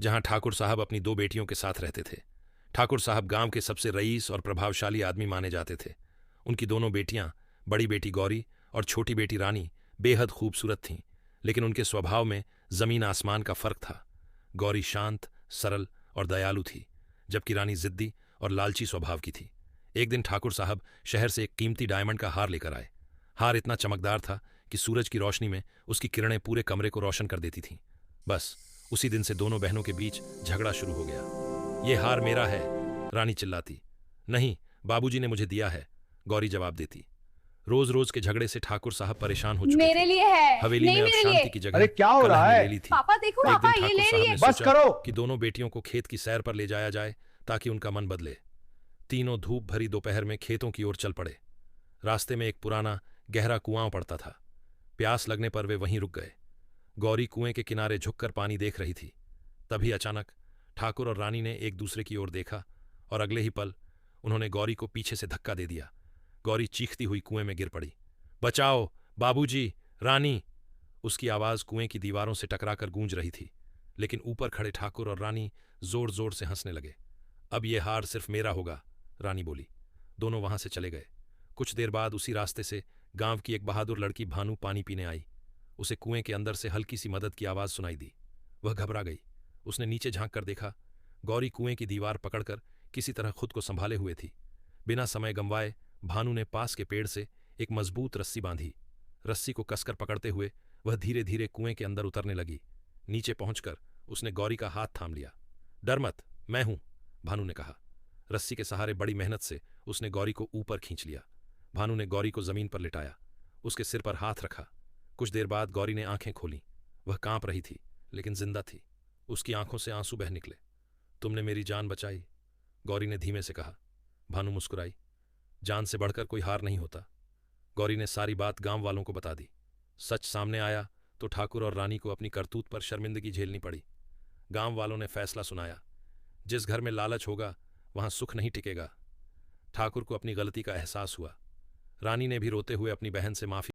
जहां ठाकुर साहब अपनी दो बेटियों के साथ रहते थे। ठाकुर साहब गांव के सबसे रईस और प्रभावशाली आदमी माने जाते थे। उनकी दोनों बेटियां, बड़ी बेटी गौरी और छोटी बेटी रानी, बेहद खूबसूरत थीं, लेकिन उनके स्वभाव में जमीन आसमान का फर्क था। गौरी शांत, सरल और दयालु थी, जबकि रानी जिद्दी और लालची स्वभाव की थी। एक दिन ठाकुर साहब शहर से एक कीमती डायमंड का हार लेकर आए। हार इतना चमकदार था कि सूरज की रोशनी में उसकी किरणें पूरे कमरे को रोशन कर देती थीं। बस उसी दिन से दोनों बहनों के बीच झगड़ा शुरू हो गया। ये हार मेरा है, रानी चिल्लाती। नहीं, बाबूजी ने मुझे दिया है, गौरी जवाब देती। रोज रोज के झगड़े से ठाकुर साहब परेशान हो चुके मेरे थे। लिए है, हवेली नहीं में अब मेरे लिए। शांति की जगह अरे क्या हो कलह रहा ने है? ले ली थी। पापा देखो, एक पापा दिन ये ठाकुर ले साहब रही ने है। बस सोचा करो। कि दोनों बेटियों को खेत की सैर पर ले जाया जाए ताकि उनका मन बदले। तीनों धूप भरी दोपहर में खेतों की ओर चल पड़े। रास्ते में एक पुराना गहरा कुआं पड़ता था। प्यास लगने पर वे वहीं रुक गए। गौरी कुएं के किनारे झुककर पानी देख रही थी। तभी अचानक ठाकुर और रानी ने एक दूसरे की ओर देखा और अगले ही पल उन्होंने गौरी को पीछे से धक्का दे दिया। गौरी चीखती हुई कुएं में गिर पड़ी। बचाओ, बाबूजी, रानी! उसकी आवाज कुएं की दीवारों से टकराकर गूंज रही थी, लेकिन ऊपर खड़े ठाकुर और रानी जोर जोर से हंसने लगे। अब यह हार सिर्फ मेरा होगा, रानी बोली। दोनों वहां से चले गए। कुछ देर बाद उसी रास्ते से गांव की एक बहादुर लड़की भानु पानी पीने आई। उसे कुएं के अंदर से हल्की सी मदद की आवाज सुनाई दी। वह घबरा गई। उसने नीचे झांक कर देखा, गौरी कुएं की दीवार पकड़कर किसी तरह खुद को संभाले हुए थी। बिना समय गंवाए भानु ने पास के पेड़ से एक मजबूत रस्सी बांधी। रस्सी को कसकर पकड़ते हुए वह धीरे धीरे कुएं के अंदर उतरने लगी। नीचे पहुंचकर उसने गौरी का हाथ थाम लिया। डर मत, मैं हूं, भानु ने कहा। रस्सी के सहारे बड़ी मेहनत से उसने गौरी को ऊपर खींच लिया। भानु ने गौरी को जमीन पर लिटाया, उसके सिर पर हाथ रखा। कुछ देर बाद गौरी ने आंखें खोलीं। वह कांप रही थी, लेकिन जिंदा थी। उसकी आंखों से आंसू बह निकले। तुमने मेरी जान बचाई, गौरी ने धीमे से कहा। भानु मुस्कुराई। जान से बढ़कर कोई हार नहीं होता। गौरी ने सारी बात गांव वालों को बता दी। सच सामने आया तो ठाकुर और रानी को अपनी करतूत पर शर्मिंदगी झेलनी पड़ी। गांव वालों ने फैसला सुनाया, जिस घर में लालच होगा वहां सुख नहीं टिकेगा। ठाकुर को अपनी गलती का एहसास हुआ। रानी ने भी रोते हुए अपनी बहन से माफी